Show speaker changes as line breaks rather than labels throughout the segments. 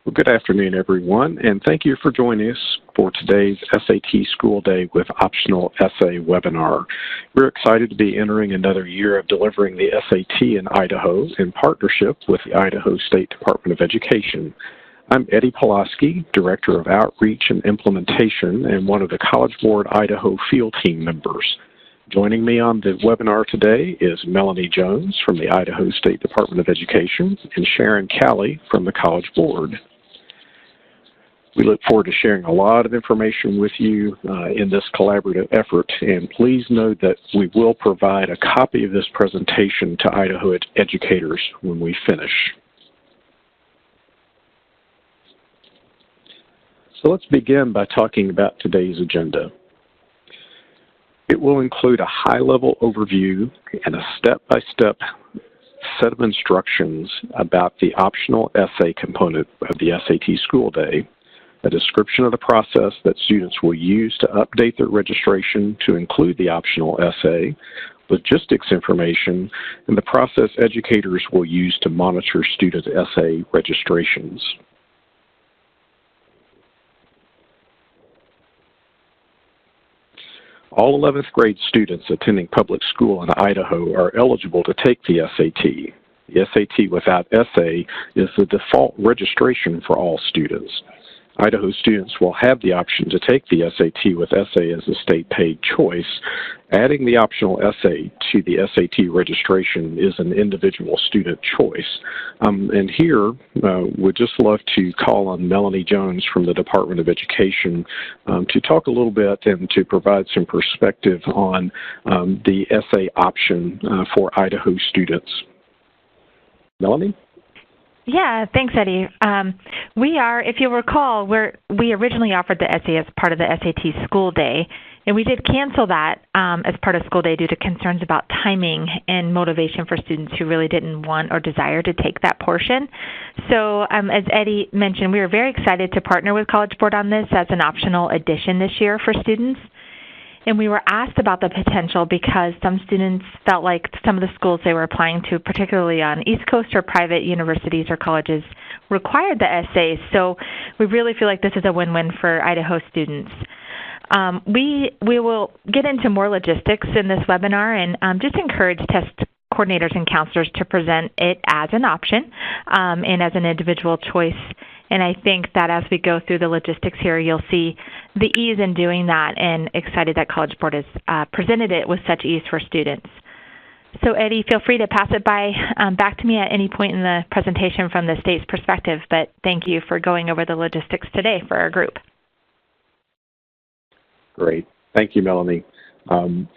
Well, good afternoon, everyone, and thank you for joining us for today's SAT School Day with Optional Essay webinar. We're excited to be entering another year of delivering the SAT in Idaho in partnership with the Idaho State Department of Education. I'm Eddie Pulaski, Director of Outreach and Implementation and one of the College Board Idaho field team members. Joining me on the webinar today is Melanie Jones from the Idaho State Department of Education and Sharon Calley from the College Board. We look forward to sharing a lot of information with you in this collaborative effort, and please note that we will provide a copy of this presentation to Idaho educators when we finish. So let's begin by talking about today's agenda. It will include a high-level overview and a step-by-step set of instructions about the optional essay component of the SAT School Day, a description of the process that students will use to update their registration to include the optional essay, logistics information, and the process educators will use to monitor student essay registrations. All 11th grade students attending public school in Idaho are eligible to take the SAT. The SAT without essay is the default registration for all students. Idaho students will have the option to take the SAT with essay as a state-paid choice. Adding the optional essay to the SAT registration is an individual student choice. And here, we'd just love to call on Melanie Jones from the Department of Education to talk a little bit and to provide some perspective on the essay option for Idaho students. Melanie?
Yeah, thanks, Eddie. If you'll recall, we originally offered the essay as part of the SAT School Day, and we did cancel that as part of School Day due to concerns about timing and motivation for students who really didn't want or desire to take that portion. So as Eddie mentioned, we are very excited to partner with College Board on this as an optional addition this year for students. And we were asked about the potential because some students felt like some of the schools they were applying to, particularly on East Coast or private universities or colleges, required the essays. So we really feel like this is a win-win for Idaho students. We will get into more logistics in this webinar and just encourage test coordinators and counselors to present it as an option and as an individual choice. And I think that as we go through the logistics here, you'll see the ease in doing that, and excited that College Board has presented it with such ease for students. So Eddie, feel free to pass it back to me at any point in the presentation from the state's perspective, but thank you for going over the logistics today for our group.
Great. Thank you, Melanie.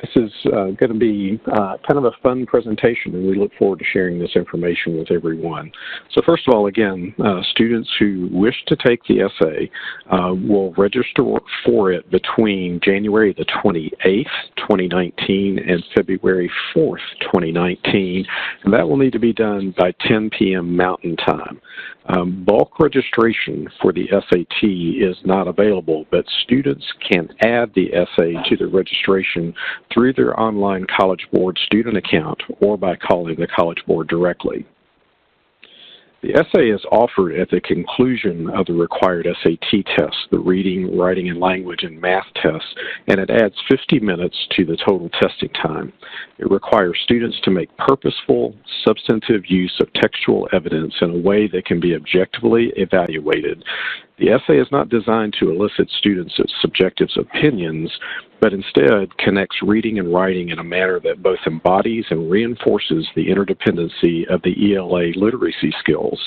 This is going to be kind of a fun presentation, and we look forward to sharing this information with everyone. So first of all, again, students who wish to take the essay will register for it between January the 28th, 2019 and February 4th, 2019, and that will need to be done by 10 p.m. Mountain Time. Bulk registration for the SAT is not available, but students can add the essay to the registration through their online College Board student account or by calling the College Board directly. The essay is offered at the conclusion of the required SAT tests, the reading, writing, and language and math tests, and it adds 50 minutes to the total testing time. It requires students to make purposeful, substantive use of textual evidence in a way that can be objectively evaluated. The essay is not designed to elicit students' subjective opinions, but instead connects reading and writing in a manner that both embodies and reinforces the interdependency of the ELA literacy skills.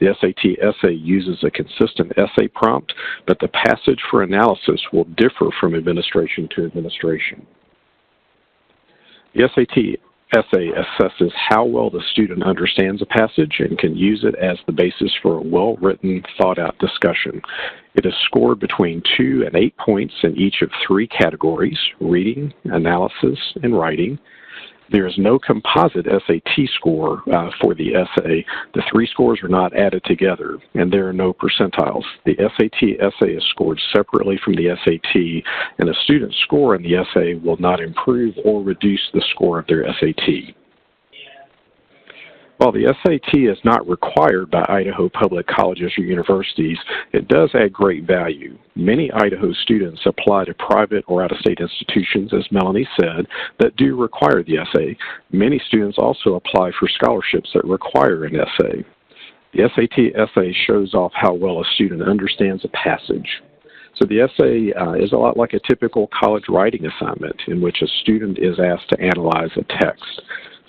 The SAT essay uses a consistent essay prompt, but the passage for analysis will differ from administration to administration. The SAT essay assesses how well the student understands a passage and can use it as the basis for a well-written, thought-out discussion. It is scored between 2 and 8 points in each of 3 categories: reading, analysis, and writing. There is no composite SAT score for the essay. The 3 scores are not added together, and there are no percentiles. The SAT essay is scored separately from the SAT, and a student's score in the essay will not improve or reduce the score of their SAT. While the SAT is not required by Idaho public colleges or universities, it does add great value. Many Idaho students apply to private or out-of-state institutions, as Melanie said, that do require the essay. Many students also apply for scholarships that require an essay. The SAT essay shows off how well a student understands a passage. So the essay is a lot like a typical college writing assignment in which a student is asked to analyze a text.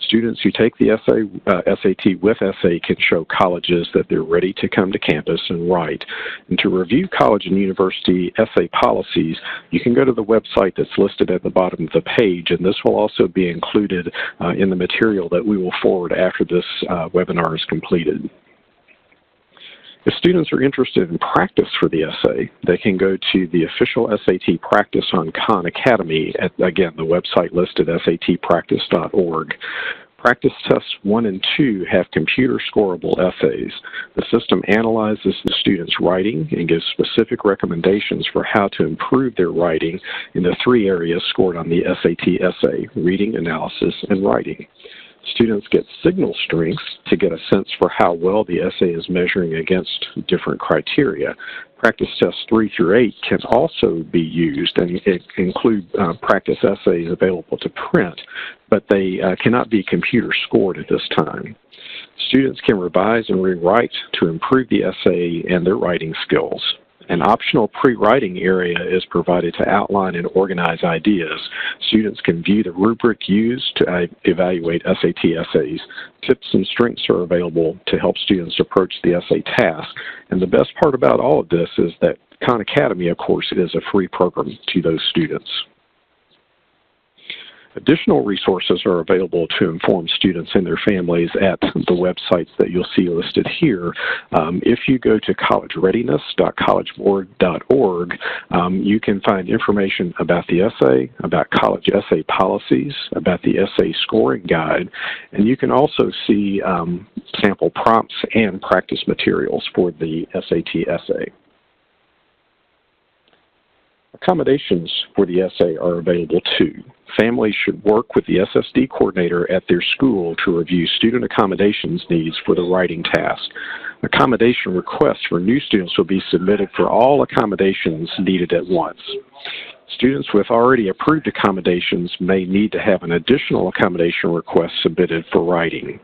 Students who take the SAT with essay can show colleges that they're ready to come to campus and write. And to review college and university essay policies, you can go to the website that's listed at the bottom of the page, and this will also be included in the material that we will forward after this webinar is completed. If students are interested in practice for the essay, they can go to the official SAT practice on Khan Academy at, again, the website listed satpractice.org. Practice tests 1 and 2 have computer scoreable essays. The system analyzes the student's writing and gives specific recommendations for how to improve their writing in the 3 areas scored on the SAT essay: reading, analysis, and writing. Students get signal strengths to get a sense for how well the essay is measuring against different criteria. Practice tests 3 through 8 can also be used, and it include practice essays available to print, but they cannot be computer scored at this time. Students can revise and rewrite to improve the essay and their writing skills. An optional pre-writing area is provided to outline and organize ideas. Students can view the rubric used to evaluate SAT essays. Tips and strengths are available to help students approach the essay task. And the best part about all of this is that Khan Academy, of course, is a free program to those students. Additional resources are available to inform students and their families at the websites that you'll see listed here. If you go to collegereadiness.collegeboard.org, you can find information about the essay, about college essay policies, about the essay scoring guide, and you can also see sample prompts and practice materials for the SAT essay. Accommodations for the essay are available too. Families should work with the SSD coordinator at their school to review student accommodations needs for the writing task. Accommodation requests for new students will be submitted for all accommodations needed at once. Students with already approved accommodations may need to have an additional accommodation request submitted for writing.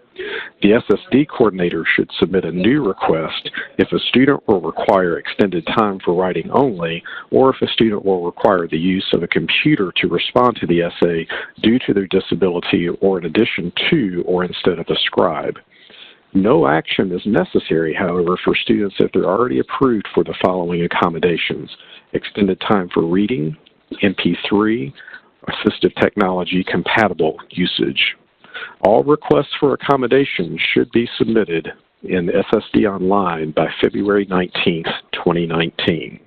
The SSD coordinator should submit a new request if a student will require extended time for writing only, or if a student will require the use of a computer to respond to the essay due to their disability or in addition to or instead of a scribe. No action is necessary, however, for students if they're already approved for the following accommodations: extended time for reading, MP3, assistive technology compatible usage. All requests for accommodation should be submitted in SSD Online by February 19th, 2019.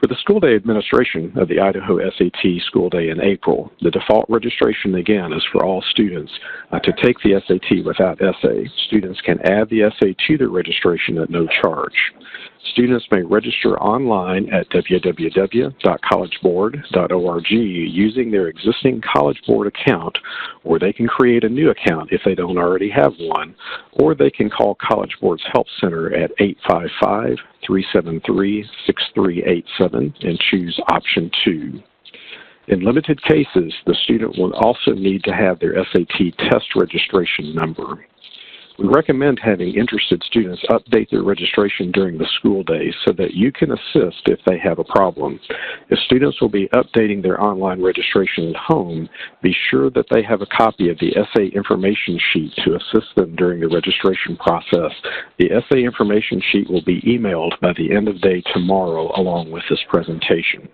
For the school day administration of the Idaho SAT school day in April, the default registration again is for all students to take the SAT without essay. Students can add the essay to their registration at no charge. Students may register online at www.collegeboard.org using their existing College Board account, or they can create a new account if they don't already have one, or they can call College Board's Help Center at 855-373-6387 and choose option 2. In limited cases, the student will also need to have their SAT test registration number. We recommend having interested students update their registration during the school day so that you can assist if they have a problem. If students will be updating their online registration at home, be sure that they have a copy of the essay information sheet to assist them during the registration process. The essay information sheet will be emailed by the end of day tomorrow along with this presentation.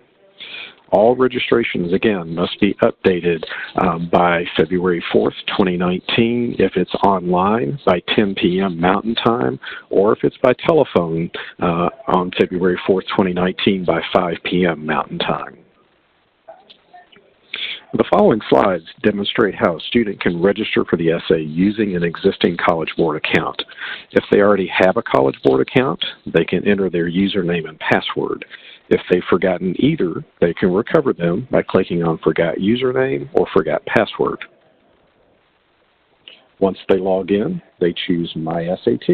All registrations, again, must be updated by February 4th, 2019 if it's online by 10 p.m. Mountain Time, or if it's by telephone on February 4th, 2019 by 5 p.m. Mountain Time. The following slides demonstrate how a student can register for the essay using an existing College Board account. If they already have a College Board account, they can enter their username and password. If they've forgotten either, they can recover them by clicking on Forgot Username or Forgot Password. Once they log in, they choose My SAT.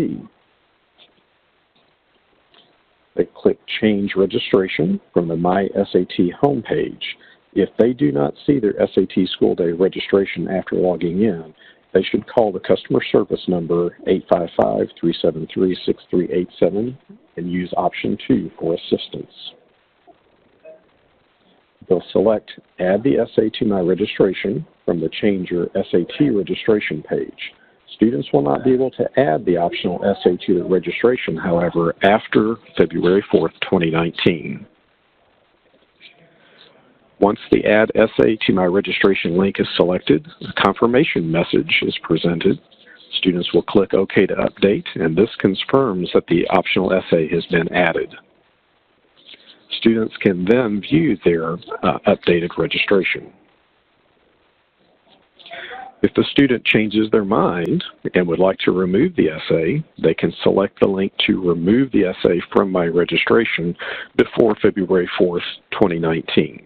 They click Change Registration from the My SAT homepage. If they do not see their SAT School Day registration after logging in, they should call the customer service number 855-373-6387 and use option 2 for assistance. They'll select Add the essay to my registration from the Change Your SAT registration page. Students will not be able to add the optional essay to their registration, however, after February 4th, 2019. Once the Add Essay to My Registration link is selected, a confirmation message is presented. Students will click OK to update, and this confirms that the optional essay has been added. Students can then view their updated registration. If the student changes their mind and would like to remove the essay, they can select the link to remove the essay from my registration before February 4th, 2019.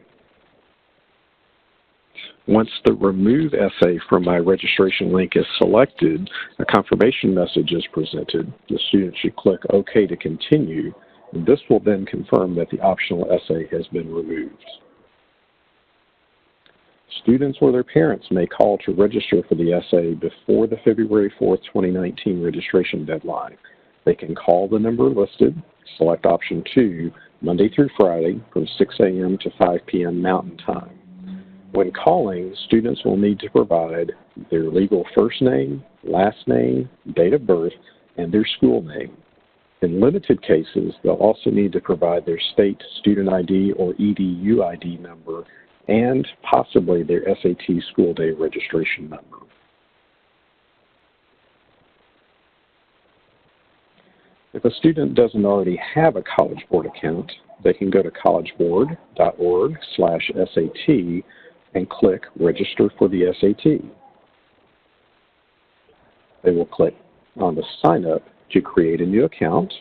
Once the Remove Essay from my registration link is selected, a confirmation message is presented. The student should click OK to continue, and this will then confirm that the optional essay has been removed. Students or their parents may call to register for the essay before the February 4th, 2019 registration deadline. They can call the number listed, select option 2, Monday through Friday from 6 a.m. to 5 p.m. Mountain Time. When calling, students will need to provide their legal first name, last name, date of birth, and their school name. In limited cases, they'll also need to provide their state student ID or EDU ID number and possibly their SAT School Day registration number. If a student doesn't already have a College Board account, they can go to collegeboard.org/SAT and click Register for the SAT. They will click on the Sign Up to create a new account.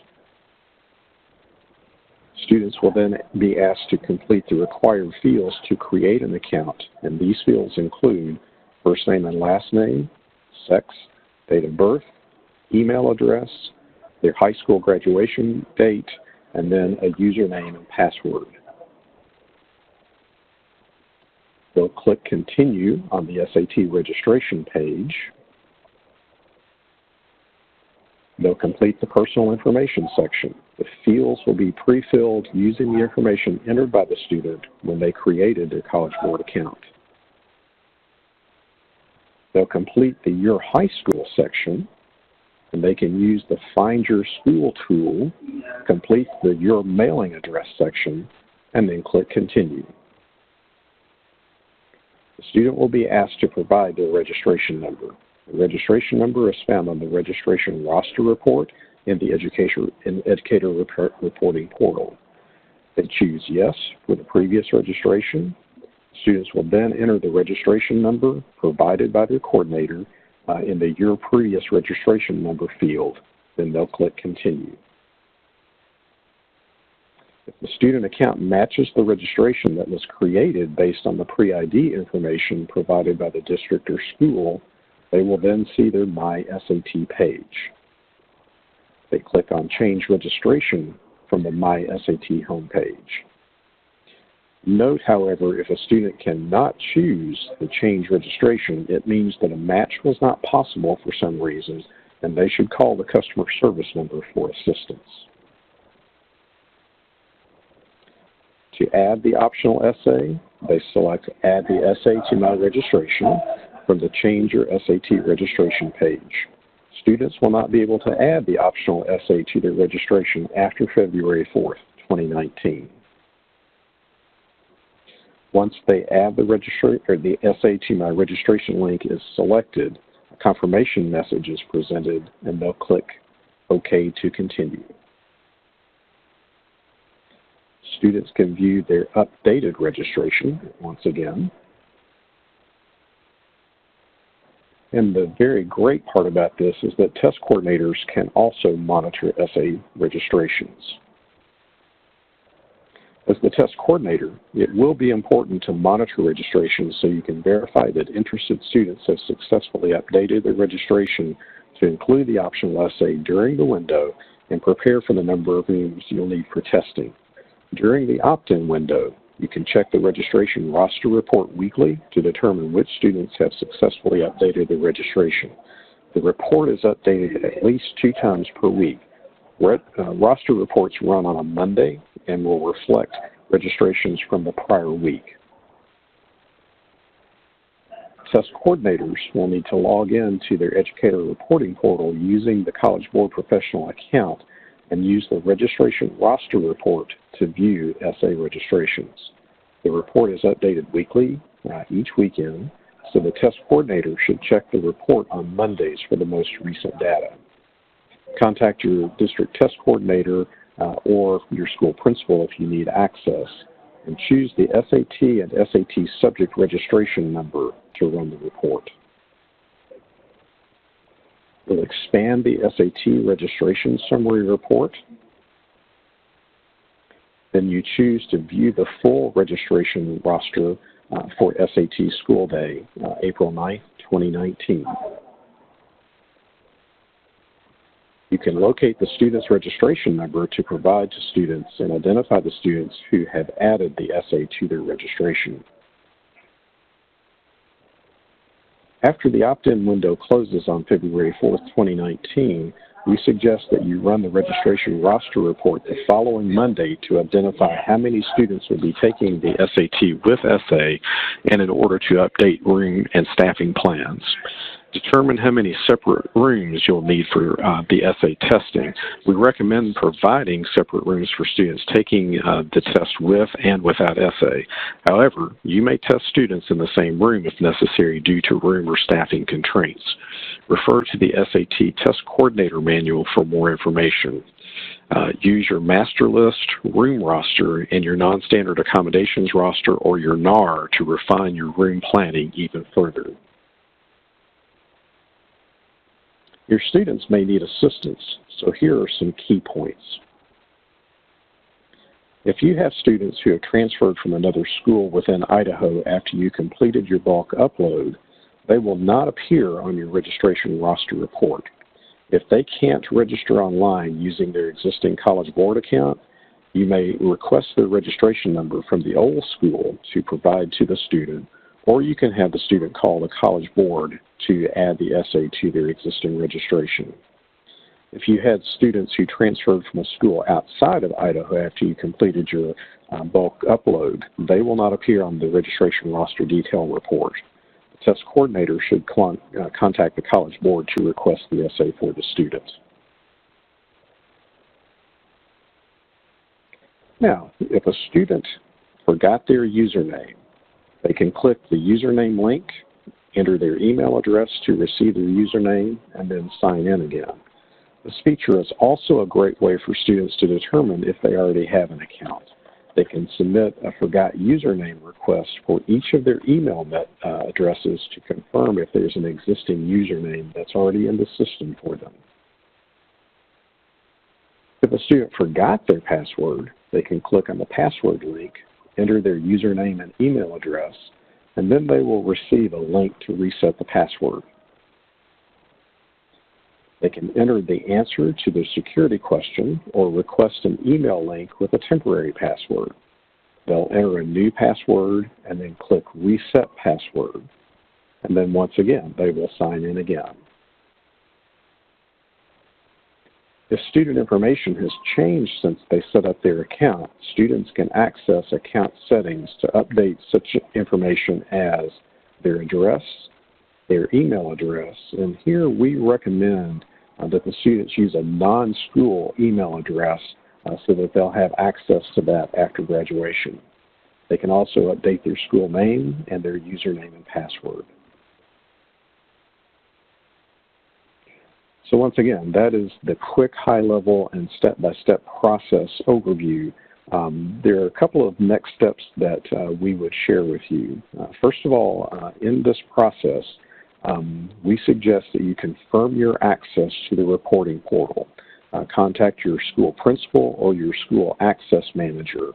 Students will then be asked to complete the required fields to create an account, and these fields include first name and last name, sex, date of birth, email address, their high school graduation date, and then a username and password. They'll click Continue on the SAT registration page. They'll complete the personal information section. The fields will be pre-filled using the information entered by the student when they created their College Board account. They'll complete the Your High School section, and they can use the Find Your School tool, complete the Your Mailing Address section, and then click Continue. The student will be asked to provide their registration number. The registration number is found on the registration roster report in the Educator Reporting Portal. They choose Yes for the previous registration. Students will then enter the registration number provided by their coordinator in the Your Previous Registration Number field. Then they'll click Continue. If the student account matches the registration that was created based on the pre-ID information provided by the district or school, they will then see their My SAT page. They click on Change Registration from the My SAT homepage. Note, however, if a student cannot choose the Change Registration, it means that a match was not possible for some reason, and they should call the customer service number for assistance. To add the optional essay, they select Add the Essay to My Registration from the Change Your SAT registration page. Students will not be able to add the optional essay to their registration after February 4th, 2019. Once they add the essay to my registration link is selected, a confirmation message is presented, and they'll click OK to continue. Students can view their updated registration once again. And the very great part about this is that test coordinators can also monitor essay registrations. As the test coordinator, it will be important to monitor registration so you can verify that interested students have successfully updated their registration to include the optional essay during the window and prepare for the number of rooms you'll need for testing. During the opt-in window, you can check the registration roster report weekly to determine which students have successfully updated their registration. The report is updated at least 2 times per week. Roster reports run on a Monday and will reflect registrations from the prior week. Test coordinators will need to log in to their educator reporting portal using the College Board professional account and use the registration roster report to view essay registrations. The report is updated weekly, each weekend, so the test coordinator should check the report on Mondays for the most recent data. Contact your district test coordinator or your school principal if you need access, and choose the SAT and SAT subject registration number to run the report. We'll expand the SAT registration summary report. Then you choose to view the full registration roster for SAT School Day, April 9th, 2019. You can locate the student's registration number to provide to students and identify the students who have added the essay to their registration. After the opt-in window closes on February 4th, 2019, we suggest that you run the registration roster report the following Monday to identify how many students will be taking the SAT with essay and in order to update room and staffing plans. Determine how many separate rooms you'll need for the essay testing. We recommend providing separate rooms for students taking the test with and without essay. However, you may test students in the same room if necessary due to room or staffing constraints. Refer to the SAT Test Coordinator Manual for more information. Use your master list, room roster, and your non-standard accommodations roster or your NAR to refine your room planning even further. Your students may need assistance, so here are some key points. If you have students who have transferred from another school within Idaho after you completed your bulk upload, they will not appear on your registration roster report. If they can't register online using their existing College Board account, you may request the registration number from the old school to provide to the student, or you can have the student call the College Board to add the essay to their existing registration. If you had students who transferred from a school outside of Idaho after you completed your bulk upload, they will not appear on the registration roster detail report. The test coordinator should contact the College Board to request the essay for the student. Now, if a student forgot their username, they can click the username link, enter their email address to receive their username, and then sign in again. This feature is also a great way for students to determine if they already have an account. They can submit a forgot username request for each of their email addresses to confirm if there's an existing username that's already in the system for them. If a student forgot their password, they can click on the password link, enter their username and email address, and then they will receive a link to reset the password. They can enter the answer to their security question or request an email link with a temporary password. They'll enter a new password and then click Reset Password. And then once again, they will sign in again. If student information has changed since they set up their account, students can access account settings to update such information as their address, their email address, and here we recommend that the students use a non-school email address so that they'll have access to that after graduation. They can also update their school name and their username and password. So once again, that is the quick high-level and step-by-step process overview. There are a couple of next steps that we would share with you. First of all, in this process, we suggest that you confirm your access to the reporting portal. Contact your school principal or your school access manager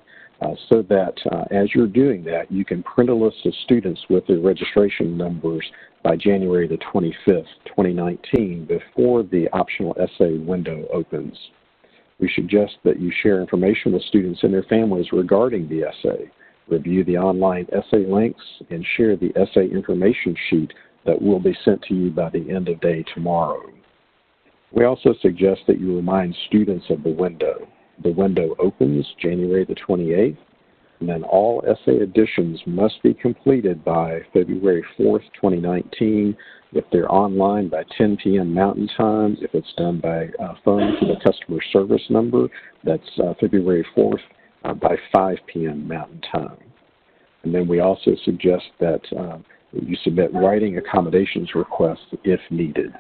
so that as you're doing that, you can print a list of students with their registration numbers by January the 25th, 2019, before the optional essay window opens. We suggest that you share information with students and their families regarding the essay, review the online essay links, and share the essay information sheet that will be sent to you by the end of day tomorrow. We also suggest that you remind students of the window. The window opens January the 28th, and then all essay editions must be completed by February 4th, 2019. If they're online, by 10 p.m. Mountain Time. If it's done by phone to the customer service number, that's February 4th by 5 p.m. Mountain Time. And then we also suggest that you submit writing accommodations requests if needed.